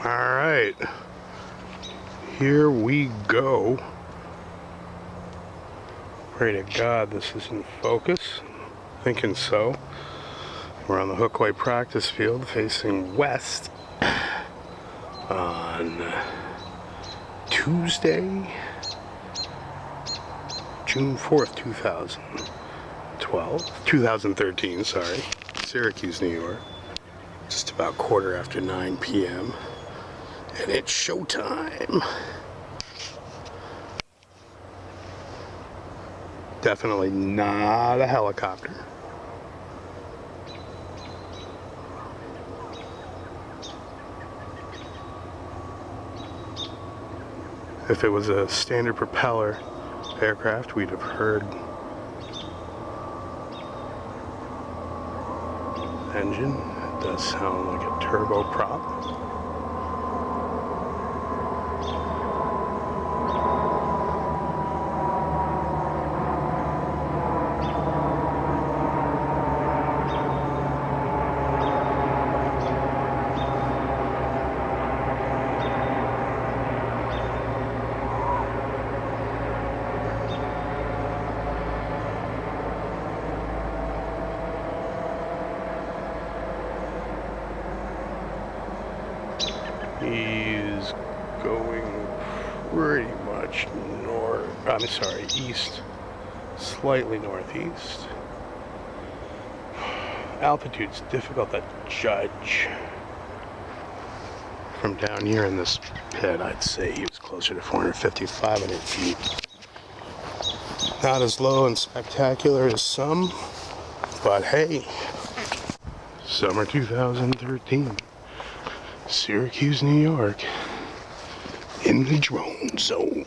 Alright, here we go. Pray to God this is in focus. Thinking so. We're on the Hookway practice field facing west on Tuesday, June 4th, 2013, sorry. Syracuse, New York. Just about 9:15 p.m. and it's showtime. Definitely not a helicopter. If it was a standard propeller aircraft, we'd have heard engine. It does sound like a turboprop. He's going pretty much east, slightly northeast. Altitude's difficult to judge. From down here in this pit, I'd say he was closer to 450, 500 feet. Not as low and spectacular as some, but hey, summer 2013. Syracuse, New York, in the drone zone.